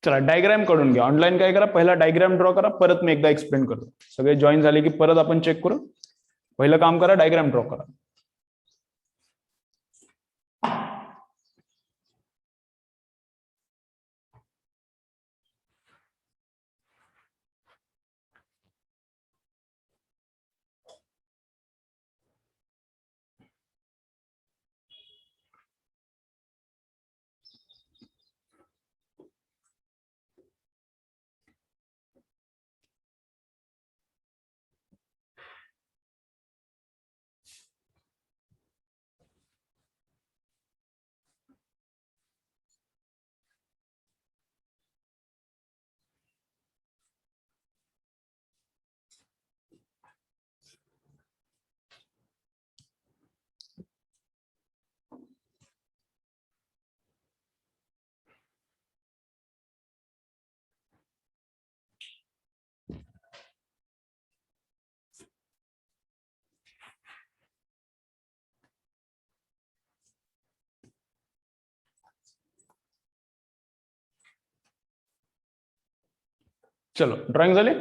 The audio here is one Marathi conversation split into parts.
चला डायग्राम काढून घ्या. ऑनलाईन काय करा, पहिला डायग्राम ड्रॉ करा, परत मी एकदा एक्सप्लेन करतो. सगळे जॉईन झाले की परत आपण चेक करू. पहिलं काम करा, डायग्राम ड्रॉ करा. चलो ड्रॉइंग झाली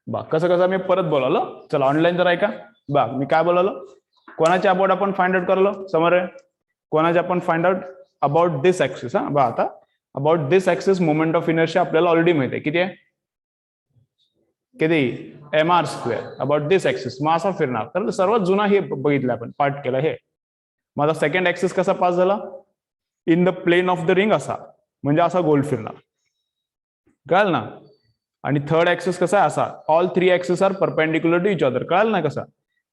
बा. कसं कसं मी परत बोलावलं. चला ऑनलाईन जर ऐका बा. मी काय बोलावलं, कोणाच्या अबाउट आपण फाइंड आउट करलो समोर आहे. कोणाचे आपण find out about this axis. हा बा, आता about this axis moment of inertia आपल्याला ऑलरेडी माहिती आहे. किती आहे, किती, mr². अबाउट दिस ऍक्सिस मग असा फिरणार. तर सर्वात जुना हे बघितलं आपण, पार्ट केला हे. माझा सेकंड ऍक्सिस कसा पास झाला, in the plane of the ring असा, म्हणजे असा गोल फिरणार, कळलं ना. आणि थर्ड ऍक्सिस कसा आहे, असा. All three axis are perpendicular to each other, कळलं ना कसा.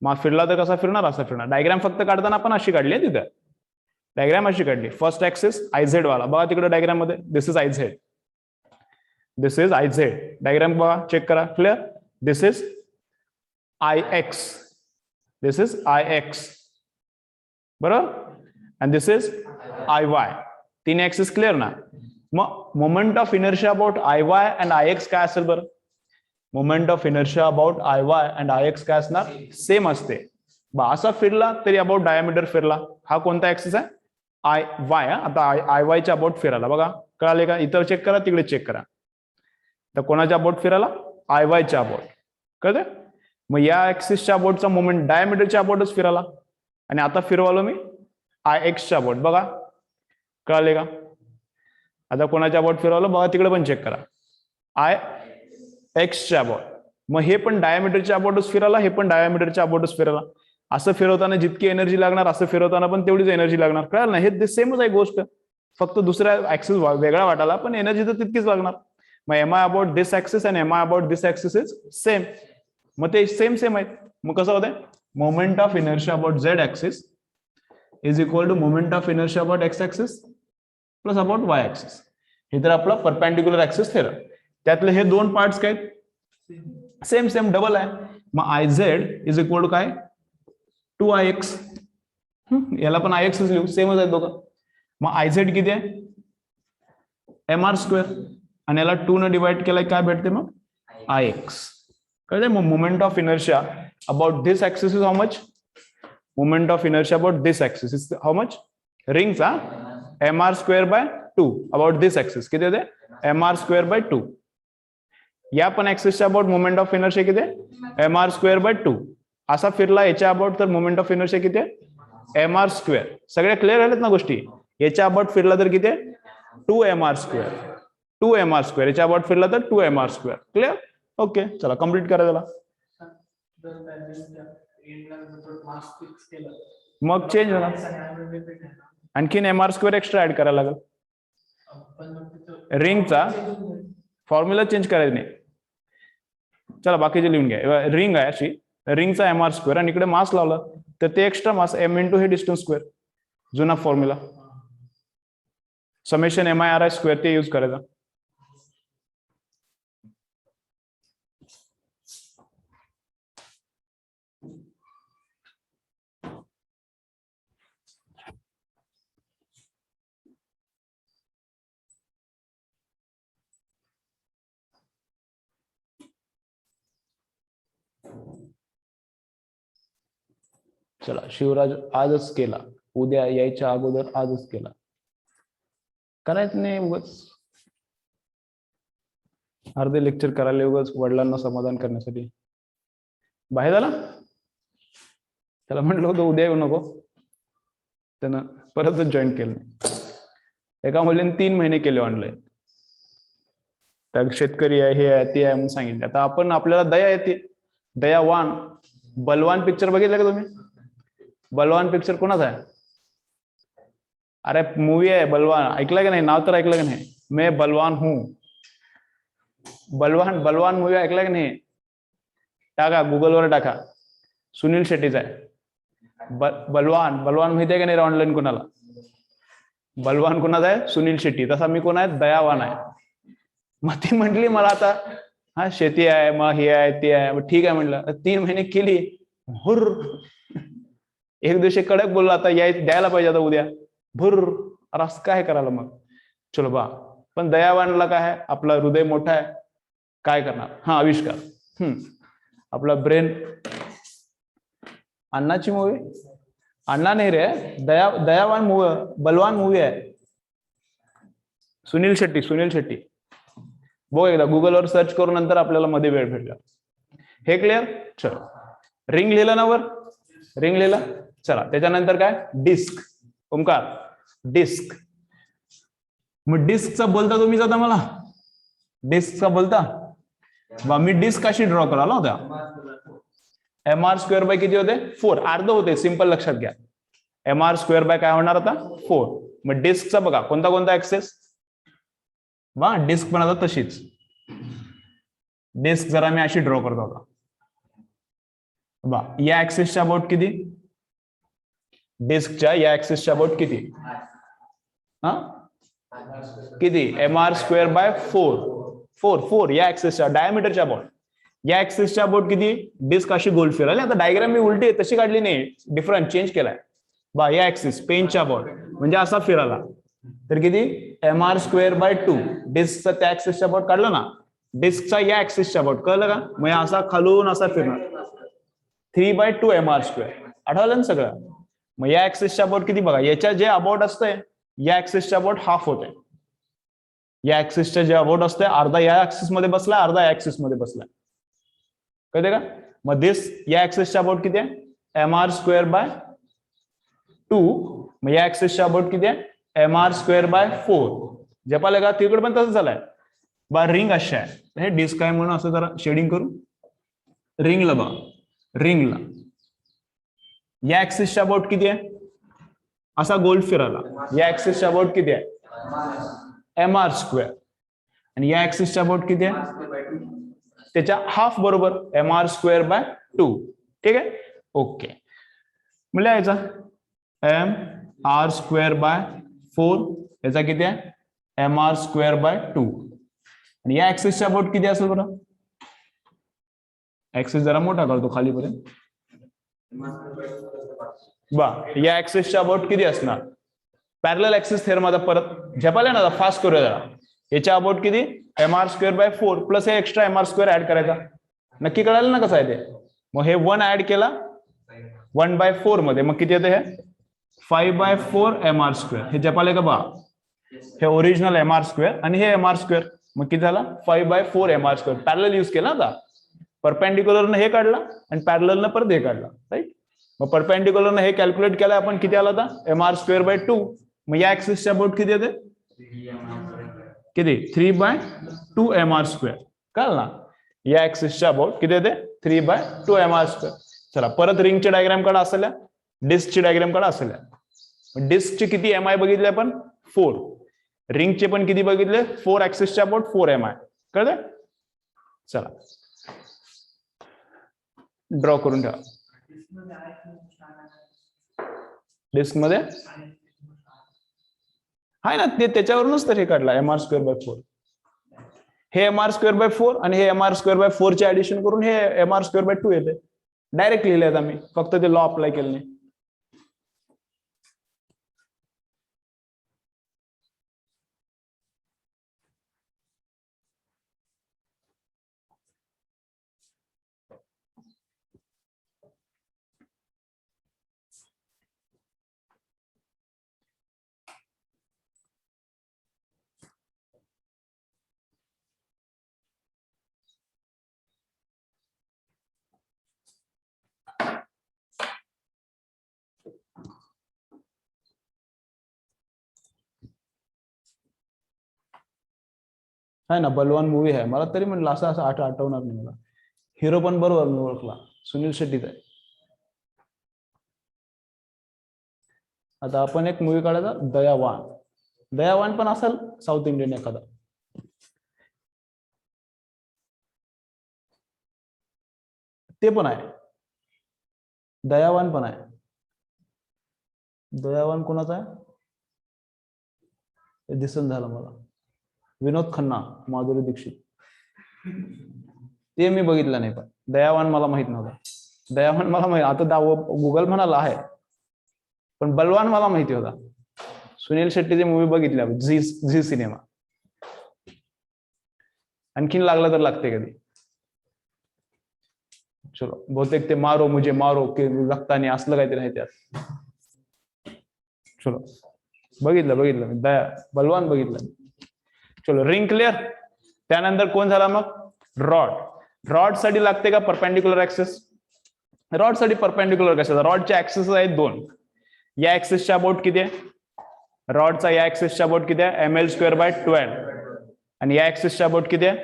मग फिरला तर कसा फिरणार, असा फिरणार. डायग्राम फक्त काढताना आपण अशी काढली आहे तिथे. डायग्राम अशी काढली. फर्स्ट ऍक्सिस आयझेड वाला बघा तिकडे डायग्राम मध्ये. दिस इज आयझेड, दिस इज आयझेड. डायग्राम बघा, चेक करा. Clear. This is IX, this is IX, बरोबर. And this is IY. तीन ऍक्सिस क्लिअर ना. मग moment of inertia about IY and IX काय असेल बरं. Moment of inertia about IY and IX काय असणार, सेम असते बा. असा फिरला तरी अबाउट डायमीटर फिरला. हा कोणता ऍक्सिस आहे, IY. आता IY च्या अबाउट फिरायला बघा, कळाले का. इतर चेक करा, तिकडे चेक करा. तर कोणाच्या अबाउट फिरायला, IY च्या अबाउट, कळते. मग या ऍक्सिसच्या अबाउटचा मोमेंट डायमीटरच्या अबाउटच फिरायला. आणि आता फिरवालो मी IX च्या अबाउट, बघा कळाले का. आता कोणाच्या अबाउट फिरवलं बघा, तिकडे पण चेक करा, IX च्या अबाउट. मग हे पण डायमीटरच्या अबाउटच फिरायला, हे पण डायमीटरच्या अबाउटच फिरायला. असं फिरवताना जितकी एनर्जी लागणार, असं फिरवताना पण तेवढीच एनर्जी लागणार, कळलं ना. हे सेमच आहे गोष्ट, फक्त दुसऱ्या ऍक्सिस वेगळा वाटायला, पण एनर्जी तर तितकीच लागणार. मग M I about this axis and M I about this axis is same. मग ते सेम सेम आहेत. मग कसं होतंय, moment of inertia about Z axis is equal to moment of inertia about X axis plus about Y axis. हे तर आपला परपेंडिक्युलर ऍक्सिस थेरम. त्यातले हे दोन पार्ट्स काय, सेम सेम डबल आहे. मग IZ इज इक्वल टू काय, 2IX. याला पण IX लिहू, सेमच आहे दोघं. मग IZ किती आहे, mr². आणि याला 2 न डिवाइड केलाय, काय भेटते मग, IX. कळते. मग moment of inertia about this axis is how much, moment of inertia about this axis is how much, रिंगचा mr²/2 अबाउट दिस ऍक्सिस किती येते, mr²/2. या पण ऍक्सिसच्या अबाउट मोमेंट ऑफ इनर्शिया किती आहे, mr²/2. असा फिरला याच्या अबाउट, तर मोमेंट ऑफ इनर्शिया किती आहे, mr². सगळ्या क्लिअर आहेत ना गोष्टी. याच्या अबाउट फिरला तर किती आहे, 2mr². 2mr². याच्या अबाउट फिरला तर 2mr². क्लिअर. ओके, चला कम्प्लीट करा त्याला. मग चेंज होणार, आणखीन mr² एक्स्ट्रा ऍड करायला लागेल. रिंगचा फॉर्म्युला चेंज करायचं नाही. चला बाकीचे लिहून घ्या. रिंग आहे अशी, रिंगचा mr² आणि इकडे मास लावला तर ते एक्स्ट्रा मास m इंटू हे डिस्टन्स स्क्वेअर. जुना फॉर्म्युला समेशन MIRI² ते यूज करायचा. चला शिवराज आजच केला, उद्या यायच्या अगोदर आजच केला. करायचं नाही उगाच. अर्धे लेक्चर करायला उगाच वडिलांना समाधान करण्यासाठी बाहेर झाला. त्याला म्हटलं होतं उद्या येऊ नको, त्यानं परतच जॉईन केलं. एका मुलीने 3 महिने केले ऑनलाईन. त्या शेतकरी आहे, हे आहे, ते आहे म्हणून सांगितलं. आता आपण आपल्याला दया येते. दयावान बलवान पिक्चर बघितलं का तुम्ही? बलवान पिक्चर कोणाचा आहे? अरे मूवी आहे बलवान, ऐकलं का नाही? नाव तर ऐकलं का नाही? मैं बलवान हूं. बलवान बलवान मूवी ऐकलं का नाही? टाका गुगलवर टाका. सुनील शेट्टीचा आहे. बलवान बलवान माहिती आहे का नाही ऑनलाईन कोणाला? बलवान कोणाचा आहे? सुनील शेट्टी. तसा मी कोण आहे? दयावान आहे. मग ती म्हटली मला आता हा शेती आहे, मग हे आहे, ते आहे. मग ठीक आहे म्हटलं. 3 महिने केली. हुर एक दिवशी कडक बोलला, आता द्यायला पाहिजे आता उद्या. भुर. अरे असं काय करायला मग? चलो बा. पण दयावानला काय आहे? आपला हृदय मोठा आहे, काय करणार? हा आविष्कार. आपला ब्रेन. अण्णाची मूवी? अण्णा नाही रे, दयावान मूवी, बलवान मूवी आहे. सुनील शेट्टी, सुनील शेट्टी. बघ एकदा गुगलवर सर्च करून नंतर आपल्याला मध्ये वेळ भेटला. हे क्लिअर? चलो. रिंग लिहिलं ना वर? रिंग लिहिलं. चला त्याच्यानंतर काय? डिस्क. ओमकार डिस्क. मग डिस्कचा बोलता तुम्हीच आता मला? डिस्कचा बोलता बा. मी डिस्क कशी ड्रॉ करायला होत्या? mr स्क्वेअर बाय किती होते? 4. अर्ध होते, सिंपल लक्षात घ्या. mr स्क्वेअर बाय काय होणार आता? 4. मग डिस्कचा बघा कोणता कोणता ऍक्सेस? वा डिस्क पण आता तशीच. डिस्क जरा मी अशी ड्रॉ करतो आता बा. या ऍक्सेसच्या अबाउट किती? डिस्कच्या या ऍक्सेसच्या अबाउट किती? हा किती? mr स्क्वेअर बाय 4 या ऍक्सेसच्या डायमीटरच्या अबाउट. या ऍक्सेसच्या अबाउट किती? डिस्क अशी गोल फिरायला. आता डायग्राम मी उलटी तशी काढली नाही, डिफरंट चेंज केलाय बा. या ऍक्सेस पेनच्या अबाउट म्हणजे असा फिरायला तर किती? mr square by 2. डिस्कचा त्या ऍक्सेसच्या अबाउट काढलं ना, डिस्कचा या ऍक्सेसच्या अबाउट कळलं का? मग असा खालून असा फिरणार 3/2 mr स्क्वेअर. आठवलं ना सगळं? मग या ऍक्सेसच्या अबाउट किती बघा. याच्या जे अबाउट असतंय या ऍक्सेसच्या अबाउट हाफ होते. या ऍक्सेसच्या जे अबाउट असते अर्धा या ऍक्सेस मध्ये बसलाय, अर्धा ऍक्सेस मध्ये बसलाय. कळते का? मग दिस या ऍक्सेसच्या अबाउट किती आहे? mr square by 2. मग या ऍक्सेसच्या अबाउट किती आहे? mr square by 4. जपाला का? तिकडे पण तसं झालंय बा. रिंग अशा आहे. हे डिस्क आहे म्हणून असं जरा शेडिंग करू. रिंगला बा, रिंगला या ऍक्सेसच्या अबाउट किती आहे? असा गोल फिरायला. या ऍक्सेसच्या अबाउट किती आहे? mr square. आणि या ऍक्सेसच्या अबाउट किती आहे? त्याच्या हाफ बरोबर mr स्क्वेअर बाय 2. ठीक आहे. ओके. मग लिहायचा mr स्क्वेअर बाय 4 याचा किती आहे? mr square by 2. आणि या ऍक्सेसच्या अबाउट किती असेल बरं? ऍक्सेस जरा मोठा करतो खालीपर्यंत बा. या ऍक्सेसच्या अबाउट किती असणार? पॅरलल ऍक्सेस थेरम आता परत झेपायला ना, फास्ट करूया जरा. याच्या अबाउट किती? mr स्क्वेअर बाय 4 प्लस हे एक्स्ट्रा mr स्क्वेअर ऍड करायचा. नक्की कळालं ना कसं आहे ते? मग हे 1 ऍड केला 1/4 मध्ये, मग किती येते? हे 5/4 mr स्क्वेअर. हे जपाले का बा? हे ओरिजिनल mr स्क्वेअर आणि हे mr स्क्वेअर. मग किती झाला? 5/4 mr स्क्वेअर. पॅरलल युज केला आता. परपेंडिक्युलरनं हे काढला आणि पॅरललनं परत हे काढला. राईट. मग परपेंडिक्युलरनं हे कॅल्क्युलेट केलं आपण, किती आला होता? mr square by 2. मग या ऍक्सेसच्या अबाउट किती येते? किती? 3/2 mr स्क्वेअर. कळलं ना? या ऍक्सेसच्या अबाउट किती येते? 3/2 mr स्क्वेअर. चला परत रिंगचे डायग्राम काढा असल्या, डिस्कची डायग्राम काढा असल्या. डिस्कचे किती mi बघितले आपण? 4. रिंगचे पण किती बघितले? 4 ऍक्सेसच्या अबाउट 4 mi. कळलं? चला ड्रॉ करून ठेवा. डिस्क मध्ये आहे ना ते, त्याच्यावरूनच तर हे काढला mr स्क्वेअर बाय 4. हे mr स्क्वेअर बाय 4 आणि हे mr स्क्वेअर बाय 4 चे ऍडिशन करून हे mr स्क्वेअर बाय 2 येते. डायरेक्ट लिहिलंय आम्ही, फक्त ते लॉ अप्लाय केलं नाही. आहे ना, बलवान मूवी आहे. मला तरी म्हणलं असं असं आठवणार नाही मला. हिरो पण बरोबर मी ओळखला, सुनील शेट्टीचा आहे. आता आपण एक मूवी काढायचा दयावान. दयावान पण असेल साऊथ इंडियन एखादा. ते पण आहे, दयावान पण आहे. दयावान कोणाचा आहे हे दिसन झालं मला. विनोद खन्ना, माधुरी दीक्षित. ते मी बघितलं नाही, पण दयावान मला माहित नव्हता. दयावान मला माहित, आता गुगल म्हणाला आहे, पण बलवान मला माहिती होता. सुनील शेट्टीचे मूवी बघितल्या झी सिनेमा. आणखीन लागला तर लागते कधी. चलो, बहुतेक ते मारो मुझे मारो की लागतानी असलं काहीतरी आहे त्यात. चलो, बघितलं दया बलवान बघितलं. चलो, रिंग क्लिअर. त्यानंतर कोण झाला मग, रॉड. रॉड साठी लागते का परपेंडिक्युलर ऍक्सिस. रॉड साठी परपेंडिक्युलर कशाचा, रॉडचे ऍक्सिस आहेत 2. या ऍक्सिसच्या अबाउट किती आहे, रॉडचा या ऍक्सिसच्या अबाउट किती आहे, ml²/12. आणि या ऍक्सिसच्या अबाउट किती आहे,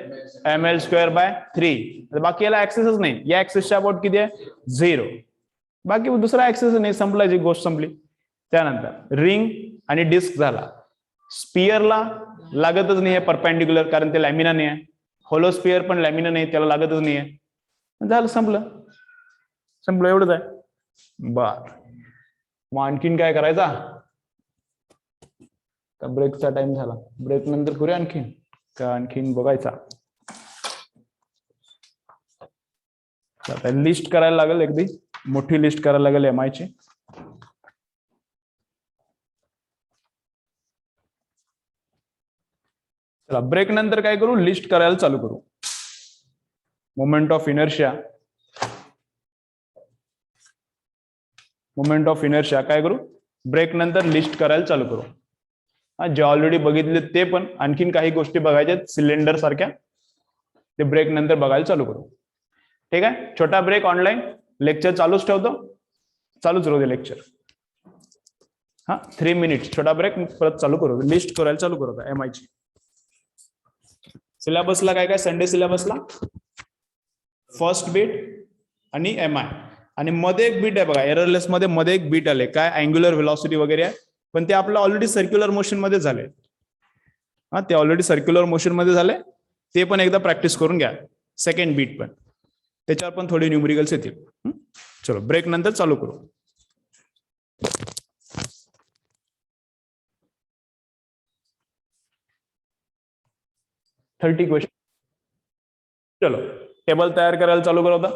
ml²/3. बाकी याला ऍक्सिसच नाही. या ऍक्सिसच्या अबाउट किती आहे, 0. बाकी दुसरा ऍक्सिस नाही, संपला, जी गोष्ट संपली. त्यानंतर रिंग आणि डिस्क झाला. स्पियरला लागतच नाही आहे परपेंडिक्युलर, कारण ते लॅमिना नाही आहे. होलो स्पियर पण लॅमिना नाही, त्याला लागतच नाही आहे. झालं, संपलं एवढंच आहे. बर, मग आणखीन काय करायचा, ब्रेकचा टाइम झाला. ब्रेक नंतर करूया आणखीन का, आणखीन बघायचा. लिस्ट करायला लागेल, अगदी मोठी लिस्ट करायला लागेल एम आय ची. चला, ब्रेक नंतर काय करू, लिस्ट करायला चालू करू. मोमेंट ऑफ इनर्शिया, काय करू, ब्रेक नंतर लिस्ट करायला चालू करू. जे ऑलरेडी बघितले ते पण, आणखीन काही गोष्टी बघायच्या सिलेंडर सारख्या, ते ब्रेक नंतर बघायला चालू करू. ठीक आहे, छोटा ब्रेक. ऑनलाईन लेक्चर चालूच ठेवतो, चालूच राहू दे लेक्चर. 3 मिनिट्स छोटा ब्रेक, परत चालू करू, लिस्ट करायला चालू करू एम आय ची. सिलेबसला काय काय, संडे सिलेबसला फर्स्ट बीट आणि एम आय, आणि मध्ये एक बीट आहे बघा, एररलेस मध्ये एक बीट आले, काय अँग्युलर व्हेलॉसिटी वगैरे आहे, पण ते आपलं ऑलरेडी सर्क्युलर मोशन मध्ये झाले. ते ऑलरेडी सर्क्युलर मोशन मध्ये झाले, ते पण एकदा प्रॅक्टिस करून घ्या. सेकंड बीट पण, त्याच्यावर पण थोडे न्यूमरिकल्स येतील. चलो, ब्रेक नंतर चालू करू. Thirty question. चलो, टेबल तयार करायला चालू करू. आता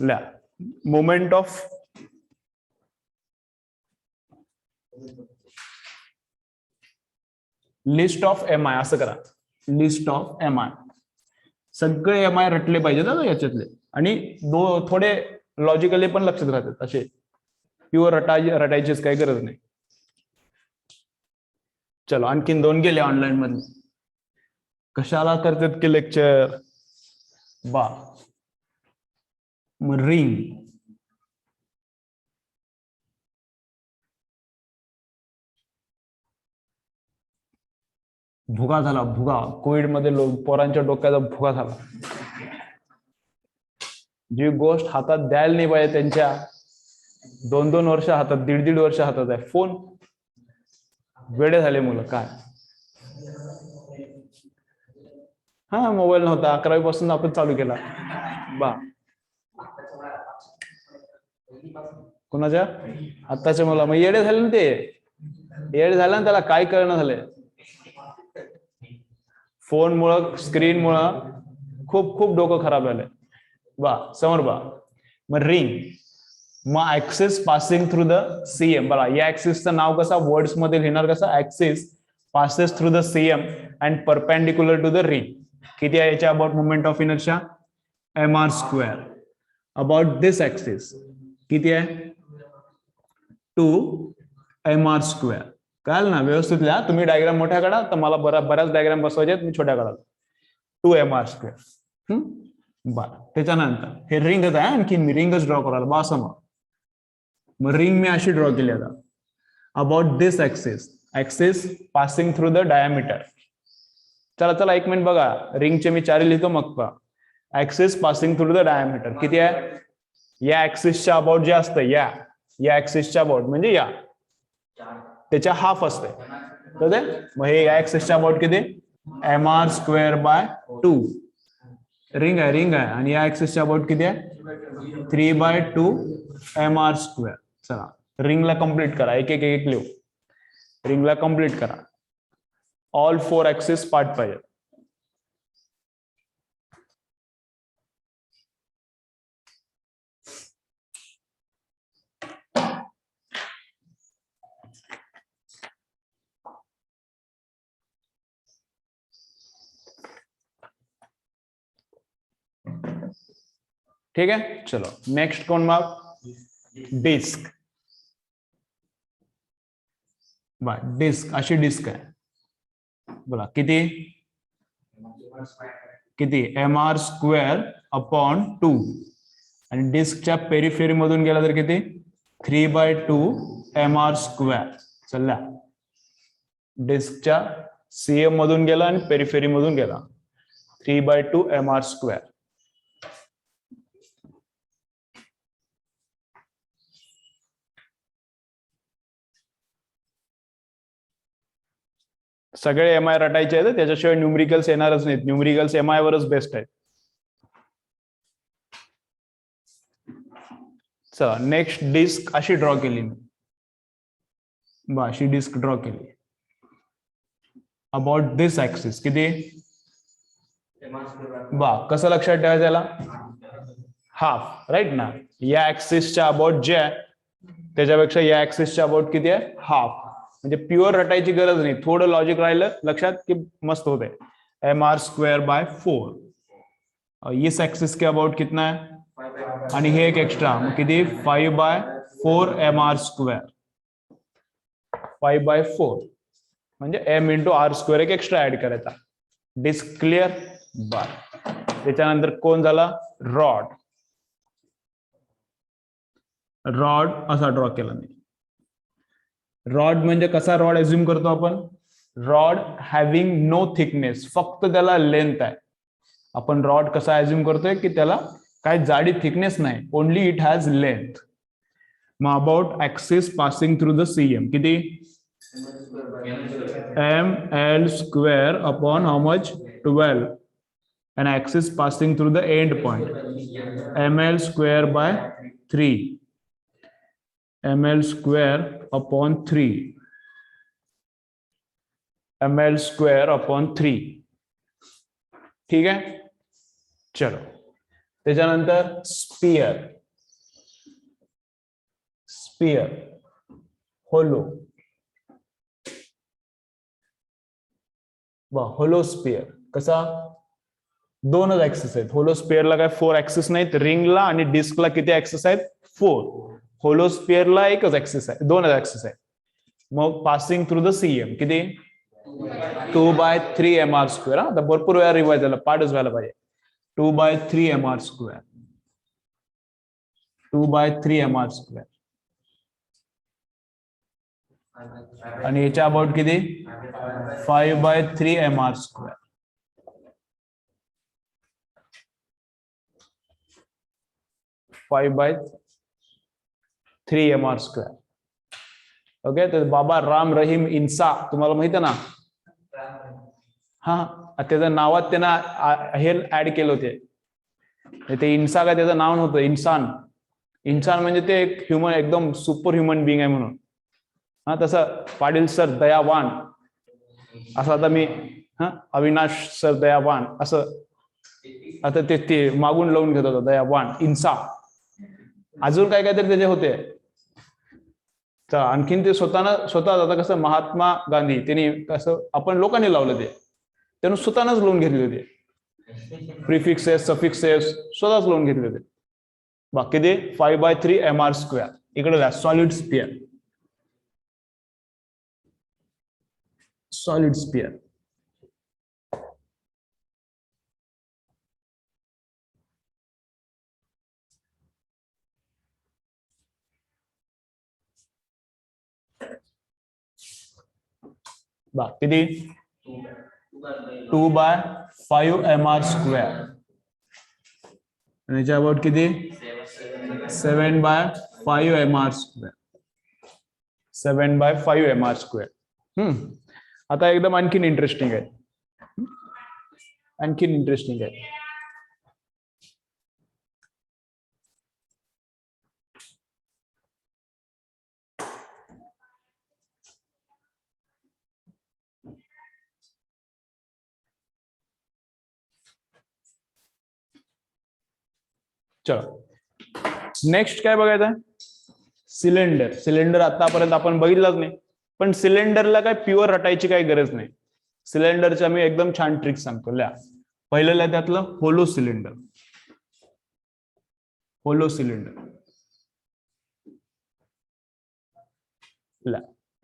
ल्या moment of list of M I, असं करा, लिस्ट ऑफ एम आय. सगळे एम आय रटले पाहिजेत ना याच्यातले, आणि थोडे लॉजिकली पण लक्षात राहतात. असे प्युअर रटायचीच काही गरज नाही. चलो, आणखीन 2 गेले ऑनलाईन मध्ये. कशाला करतात की लेक्चर बा. मग रिंग, भुगा झाला, भुगा. कोविड मध्ये पोरांच्या डोक्याचा भुगा झाला. जी गोष्ट हातात द्यायला नाही पाहिजे त्यांच्या, 2-2 वर्ष हातात, 1.5-1.5 वर्ष हातात आहे फोन. वेडे झाले मुलं काय. मोबाईल नव्हता, 11वी पासून आपण चालू केला बा. कोणाच्या, आत्ताच्या मुला. मग येडे झाले ना ते, येडे झालं ना, त्याला काय कळणं झालंय. फोन मुळे, स्क्रीन मुळे खूप खूप डोकं खराब झालंय बा. समोर बा. मग रिंग, मग axis passing through the CM. बघा, या ऍक्सिसचं नाव कसं वर्ड्स मध्ये लिहिणार, कसं, axis passes through the CM and perpendicular to the ring. किती आहे याच्या about moment of inertia, mr². About this axis किती आहे, 2mr². कळलं ना, व्यवस्थित लिहा. तुम्ही डायग्राम मोठ्या काढा, तर मला बऱ्याच डायग्राम बसवायचे आहेत, मी छोट्या काढा. 2mr². बरं, त्याच्यानंतर हे रिंगच आहे, आणखी मी रिंगच ड्रॉ करायला बा. असं मग रिंग मी अशी ड्रॉ केली आता. About this axis, axis passing through the diameter. चला चला एक मिनिट बघा, रिंगचे मी 4 लिहितो मग पहा. Axis passing through the diameter किती आहे? या ऍक्सिसच्या अबाउट जे असतं, या ऍक्सिसच्या अबाउट म्हणजे या त्याच्या हाफ असते. तर ते मग हे या ऍक्सिसच्या अबाउट किती? mr²/2 रिंग आहे आणि या ऍक्सिसच्या अबाउट किती आहे? 3/2 mr². चला रिंगला कम्प्लीट करा, एक एक एक लिहू. रिंगला कम्प्लीट करा. ऑल 4 ऍक्सिस पार्ट पाहिजे. ठीक आहे, चलो नेक्स्ट कोण मग? डिस्क. डिस्क अशी डिस्क आहे. बोला किती mr²/2 आणि डिस्कच्या पेरिफेरी मधून गेला तर किती? 3/2 mr². चला डिस्कच्या सीएम मधून गेला आणि पेरिफेरी मधून गेला 3/2 mr². सगळे एम आय रटायचे आहेत, त्याच्याशिवाय न्यूमरिकल्स येणारच नाहीत. न्यूमरिकल्स एम आय वरच बेस्ट आहेत. चला नेक्स्ट डिस्क अशी ड्रॉ केली मी. अशी डिस्क ड्रॉ केली अबाउट दिस ऍक्सिस किती? कसं लक्षात ठेवायचं त्याला? हाफ, राईट ना. या ऍक्सिसच्या अबाउट जे आहे त्याच्यापेक्षा या ऍक्सिसच्या अबाउट किती आहे? हाफ. म्हणजे प्युअर रटायची गरज नाही, थोडं लॉजिक राहिलं लक्षात की मस्त होते. mr²/4. Is axis K about कितना है? आणि हे एक एक्स्ट्रा मग किती? 5/4 mr². 5/4 म्हणजे m×r² एक एक्स्ट्रा ऍड करायचा. Disc clear? त्याच्यानंतर कोण झाला? रॉड. रॉड असा ड्रॉ केला मी. रॉड म्हणजे कसा रॉड अज्युम करतो आपण? रॉड हॅव्हिंग नो थिकनेस, फक्त त्याला लेंथ आहे. आपण रॉड कसा अज्युम करतोय की त्याला काय जाडी थिकनेस नाही, ओनली इट हॅज लेंथ. मग about axis passing through the CM किती? ml² how much? 12. and axis passing through the end point ml²/3. ml²/3. ml²/3. ठीक आहे, चलो. त्याच्यानंतर स्पियर. होलो. होलो स्पियर कसा? 2च ऍक्सिस आहेत. होलो स्पियरला काय 4 ऍक्सिस नाहीत. रिंगला आणि डिस्कला किती ऍक्सिस आहेत? 4. होलो स्पियरला एकच ऍक्सिस आहे, 2च ऍक्सिस आहेत. मग पासिंग थ्रू द सीएम किती? 2/3 mr². आता भरपूर वेळा रिवाइज झाला, पाठच व्हायला पाहिजे. 2/3 mr². 2/3 mr². आणि याच्या अबाउट किती? 5/3 mr². 5/3 mr². ओके. तर बाबा राम रहीम इन्सा तुम्हाला माहित आहे ना? हा, त्याचं नावात त्यांना हे ऍड केलं होते. ते इन्सा काय त्याचं नाव नव्हतं, इन्सान. इन्सान म्हणजे ते एक ह्युमन, एकदम सुपर ह्युमन बिंग आहे म्हणून. हा, तसं पाटील सर दयावान असं. आता मी अविनाश सर दयावान असं, आता ते मागून लावून घेत होतं दयावान इन्सा. अजून काय काहीतरी त्याचे होते. तर आणखीन ते स्वतः आता कसं महात्मा गांधी त्यांनी कसं आपण लोकांनी लावलं ते, त्यानं स्वतःच लावून घेतले होते. प्रिफिक्सेस सफिक्सेस स्वतःच लावून घेतले होते. बाकी ते 5/3 mr². इकडे द्या सॉलिड स्पियर. Solid sphere. किती? 2/5 mr². आणि याच्या अबाउट किती 7/5 mr². 7/5 mr². आता एकदम आणखीन इंटरेस्टिंग आहे. आणखीन इंटरेस्टिंग आहे. चलो नेक्स्ट काय बघायचं आहे सिलेंडर. सिलेंडर आतापर्यंत आपण बघितलंच नाही, पण सिलेंडरला काय प्युअर रटायची काही गरज नाही. सिलेंडरच्या मी एकदम छान ट्रिक सांगतो. लिहा पहिलं त्यातलं होलो सिलेंडर. होलो सिलेंडर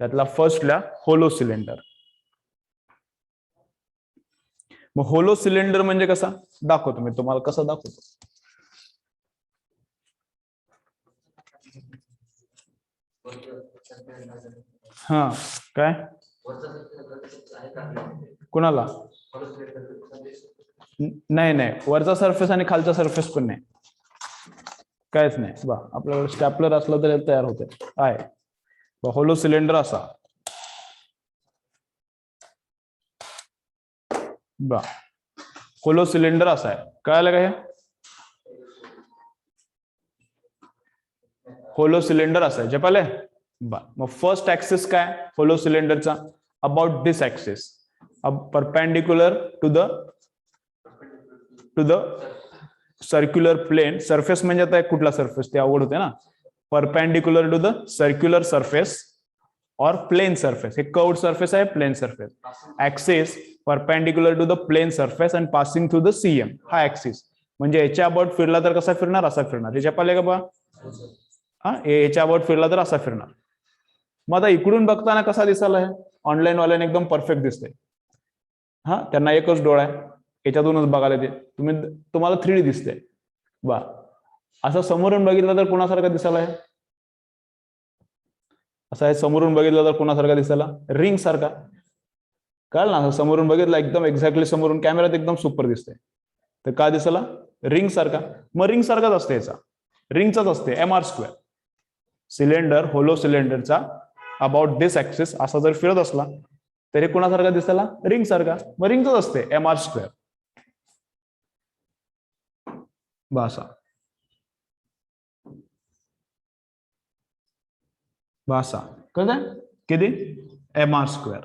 त्यातला फर्स्ट ला होलो सिलेंडर. मग होलो सिलेंडर म्हणजे कसा दाखवतो मी तुम्हाला. कसं दाखवतो हा काय कुणाला नाही नाही वरचा सरफेस आणि खालचा सरफेस पण नाही, कायच नाही. बा आपल्याकडे स्टॅपलर असलं तर तयार होते आहे. होलो सिलेंडर असा बा. होलो सिलेंडर असा आहे. कळालं का हे होलो सिलेंडर असा आहे जे पाहिले बा. मग फर्स्ट ऍक्सिस काय होलो सिलेंडरचा about this axis perpendicular to the circular plane. Surface म्हणजे आता कुठला सरफेस ते आवड होते ना. Perpendicular to the circular surface और प्लेन सरफेस. हे कर्व्ड सरफेस आहे plane surface. Axis perpendicular to the plane surface and passing through the CM. हा ऍक्सिस म्हणजे याच्या अबाउट फिरला तर कसा फिरणार असा फिरणार. याच्या पाहिले का बा हा याच्या अबाउट फिरला तर असा फिरणार. मग आता इकडून बघताना कसा दिसायला आहे ऑनलाईन वाल्याने एकदम परफेक्ट दिसते. हा त्यांना एकच डोळा आहे याच्यातूनच बघायला ते तुम्हाला 3D दिसते बा. असं समोरून बघितलं तर कोणासारखं दिसायला आहे असं आहे. समोरून बघितलं तर कोणासारखा दिसायला रिंग सारखा. कळलं ना. असं समोरून बघितलं एकदम एक्झॅक्टली समोरून कॅमेऱ्यात एकदम सुपर दिसते. तर का दिसायला रिंग सारखा. मग रिंग सारखाच असते याचा रिंगचाच असते mr². सिलेंडर होलो सिलेंडरचा अबाउट दिस ऍक्सिस असा जर फिरत असला तरी कोणासारखा दिसायला रिंग सारखा. मग रिंगचाच असते mr². बासा बासा कळतंय किती mr².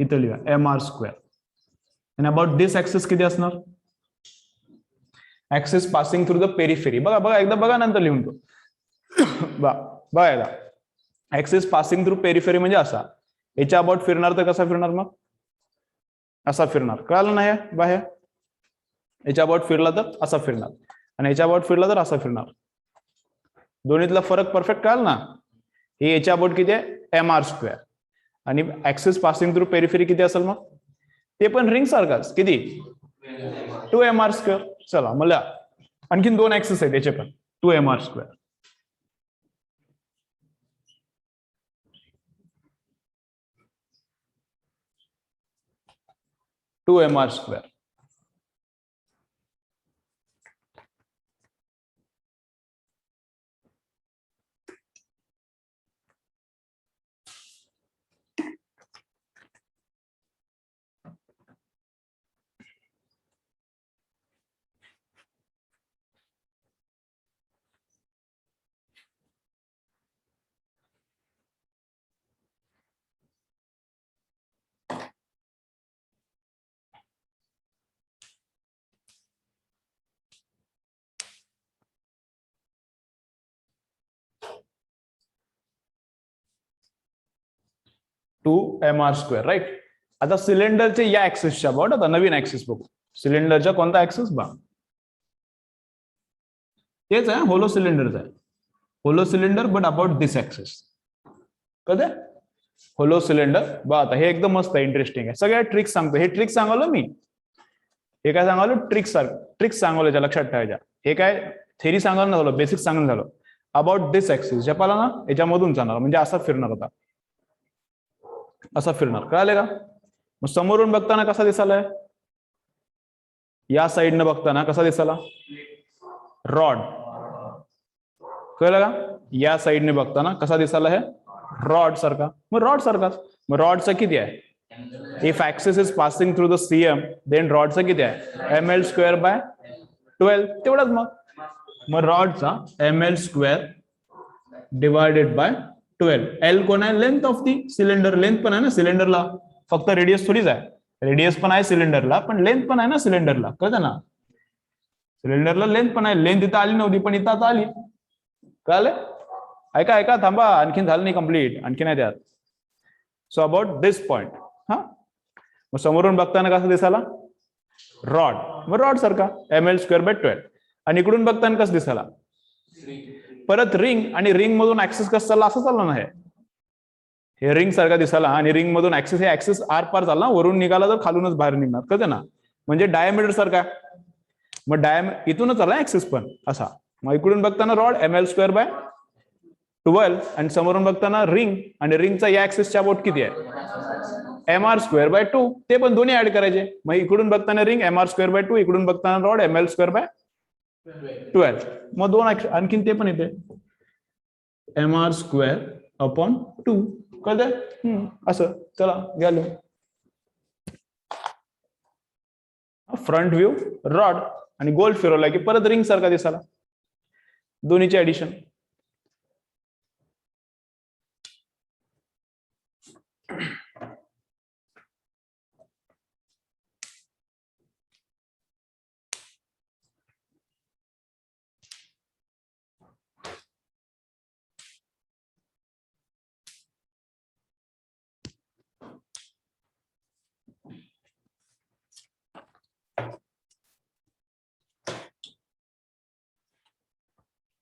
इथं लिहा mr². आणि अबाउट दिस ऍक्सिस किती असणार axis passing through the periphery. बघा बघा एकदा बघा नंतर लिहून तो बघा एकदा. ऍक्सिस पासिंग थ्रू पेरिफेरी म्हणजे असा. याच्या अबाउट फिरणार तर कसा फिरणार मग असा फिरणार. कळालं नाही बाहेर. याच्या अबाउट फिरला तर असा फिरणार आणि याच्या अबाउट फिरला तर असा फिरणार. दोन्हीतला फरक परफेक्ट कळाल ना. हे याच्या अबाउट किती आहे mr² आणि ऍक्सिस पासिंग थ्रू पेरिफेरी किती असेल मग ते पण रिंग सारखाच किती 2mr². चला मला आणखीन 2 ऍक्सिस आहेत याचे पण 2mr². mr². mr². राईट. आता सिलेंडरचे या ऍक्सिसच्या अबाउट आता नवीन ऍक्सिस बघू. सिलेंडरच्या कोणता ऍक्सिस बा तेच आहे होलो सिलेंडरचा आहे. Hollow cylinder but about this axis. कळते होलो सिलेंडर बा. आता हे एकदम मस्त आहे इंटरेस्टिंग आहे. सगळ्या ट्रिक्स सांगतो. हे ट्रिक्स सांगवलं मी. हे काय सांगालो ट्रिक्स सांगवल्याच्या लक्षात ठेवायच्या. हे काय थेरी सांगायला झालं बेसिक सांगणं झालं. अबाउट दिस ऍक्सिस ज्या पाला ना याच्यामधून जाणार म्हणजे असा फिरणार होता असा फिरणार. कळाले का मग समोरून बघताना कसा दिसालाय, या साईडनं बघताना कसा दिसाला, रॉड. कळलं का, या साईडने बघताना कसा दिसाला हे, रॉड सारखा. मग रॉड सारखाच. मग रॉडचा किती आहे, if axis is passing through the CM then रॉडचा किती आहे, ml²/12. तेवढाच. मग रॉडचा ml² डिवायडेड बाय 12. एल कोण आहे, length of the cylinder. Length पण आहे ना सिलेंडरला, फक्त रेडियस थोडीच आहे. रेडियस पण आहे सिलेंडरला, पण लेंथ पण आहे ना सिलेंडरला. कळतं ना, सिलेंडरला लेंथ पण आहे. लेंथ इथं आली नव्हती पण इथं आता आली. कळलं, ऐका थांबा, आणखीन झालं नाही कम्प्लीट, आणखीन आहे त्यात. So about this point. हा, मग समोरून बघताना कसं दिसाला, रॉड. मग रॉड सारखा ml²/12. आणि इकडून बघताना कसं दिसाला, परत रिंग. आणि रिंग मधून ऍक्सिस कसं चालला, असं चालला ना हे रिंग सारखा दिसाला. आणि रिंग मधून ऍक्सिस, हे ऍक्सिस आर पार चालला, वरून निघाला तर खालूनच बाहेर निघणार. कळतं ना, म्हणजे डायमीटर सारखा. मग इथूनच आला ऍक्सिस पण असा. मग इकडून बघताना रॉड ml²/12 आणि समोरून बघताना रिंग. आणि रिंगचा या ऍक्सिसच्या अबाउट किती आहे, mr²/2. ते पण दोन्ही ऍड करायचे. मग इकडून बघताना रिंग mr²/2, इकडून बघताना रॉड ml²/12. मग दोन आणखीन ते पण येते mr²/2. कळतंय, असं. चला गेलो. फ्रंट व्ह्यू रॉड आणि गोल फिरवला की परत रिंग सारखा दिसाला. दोन्हीचे ऍडिशन.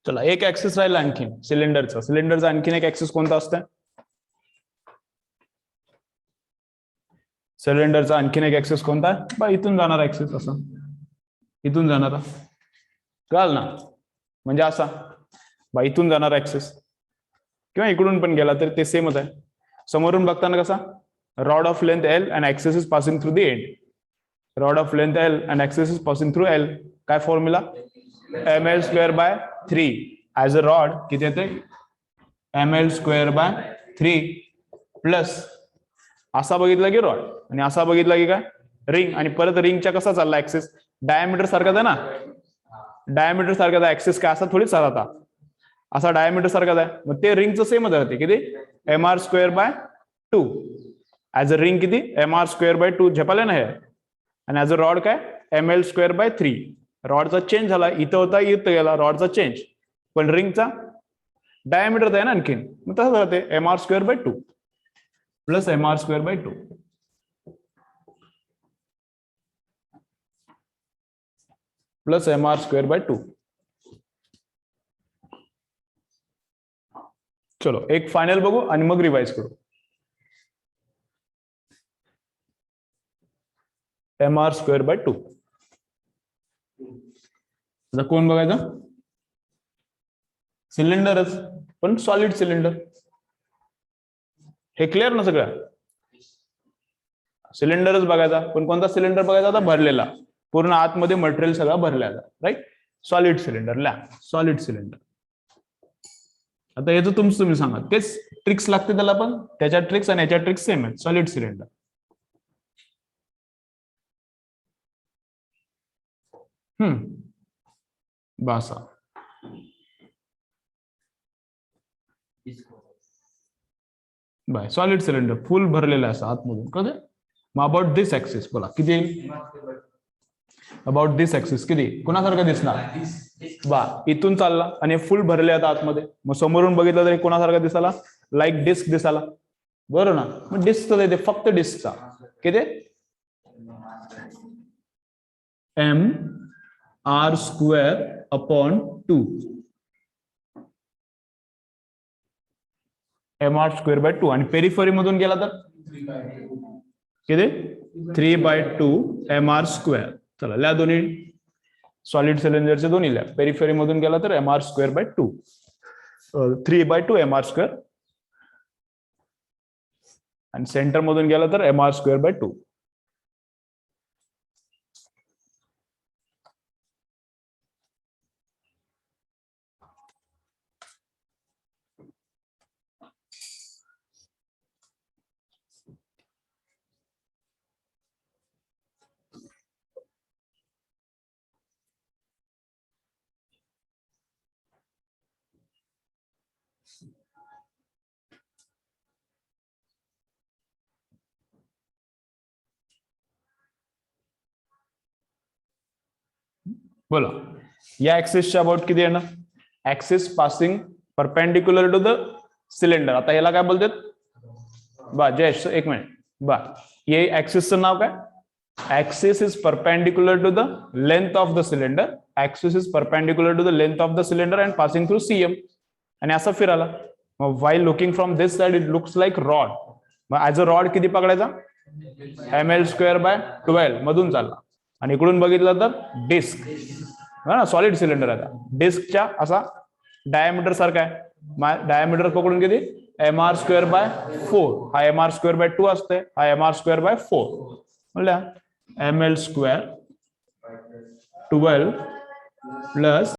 चला, एक ऍक्सिस राहिला आणखीन सिलेंडरचा. सिलेंडरचा आणखीन एक ऍक्सिस कोणता असतं, सिलेंडरचा आणखीन एक ऍक्सिस कोणता आहे बा, इथून जाणार ऍक्सिस. असा इथून जाणारा. कळलं ना, म्हणजे असा बा इथून जाणार ऍक्सिस, किंवा इकडून पण गेला तरी ते सेमच आहे. समोरून बघताना कसा, rod of length L and axis is passing through the end. Rod of length L and axis is passing through L. काय formula, ml²/3. As a rod किती येते, ml²/3 प्लस असा बघितला की रॉड, आणि असा बघितला की काय, रिंग. आणि परत रिंगच्या कसा चालला ऍक्सिस, डायमीटर सारखाच आहे ना, डायमीटर सारखाच आहे. ऍक्सिस काय असा थोडीच चालता, असा डायमीटर सारखाच आहे. मग ते रिंगचं सेमच राहते, किती, mr²/2. ऍज अ रिंग किती, mr²/2 झेपाले ना हे. आणि ऍज अ रॉड काय, ml²/3. रॉडचा चेंज झाला, इथं होता इथं गेला, रॉडचा चेंज. पण रिंगचा डायमीटर आहे ना आणखीन, मग तसंच राहते mr²/2 plus mr²/2 plus mr²/2. चलो एक फायनल बघू आणि मग रिवाइज करू. mr²/2. कोण बघायचं, सिलेंडरच, पण सॉलिड सिलेंडर. हे क्लिअर ना सगळं, सिलेंडरच बघायचा. पण कोणता सिलेंडर बघायचा आता, भरलेला, पूर्ण आतमध्ये मटेरियल सगळा भरलेला, right. Solid cylinder, solid cylinder. आता याचं तुम्ही सांगा, तेच ट्रिक्स लागते त्याला, पण त्याच्या ट्रिक्स आणि याच्या ट्रिक्स सेम आहेत. Solid cylinder. बसा बाय, सॉलिड सिलेंडर फुल भरलेला आहे आतमधून. कळते. मग अबाउट दिस ऍक्सिस बोला किती येईल, अबाउट दिस ऍक्सिस किती, कोणासारखं दिसणार बा, इथून चालला आणि फुल भरले आता आतमध्ये. मग समोरून बघितलं तरी कोणासारखं दिसाला, लाईक डिस्क दिसाला, बरोबर ना. मग डिस्कचा येते, फक्त डिस्कचा किती, mr²/2. mr²/2. आणि पेरिफरी मधून गेला तर किती, 3/2 mr². चला लिहा दोन्ही सॉलिड सिलेंडरचे दोन्ही लिहा. पेरिफरी मधून गेला तर mr²/2, 3/2 mr². आणि सेंटर मधून गेला तर mr²/2. बोला या ऍक्सिसच्या अबाउट किती येणार? Axis passing perpendicular to the cylinder. आता याला काय बोलतात? बा जयेश एक मिनिट. बा ये ऍक्सिसचं नाव काय? Axis is perpendicular to the length of the cylinder. Axis is perpendicular to the length of the cylinder and passing through CM. आणि असं फिरायला. मग while looking from this side, it looks like rod. मग ऍज अ रॉड किती पकडायचा? ml²/12 मधून चालला. आणि इकडून बघितलं तर डिस्क ना, सॉलिड सिलेंडर आता डिस्कच्या असा डायमीटर सारखा आहे. डायमीटर पकडून किती? mr²/4. हा mr²/2 असते, हा mr²/4. म्हणल्या ml² 12 प्लस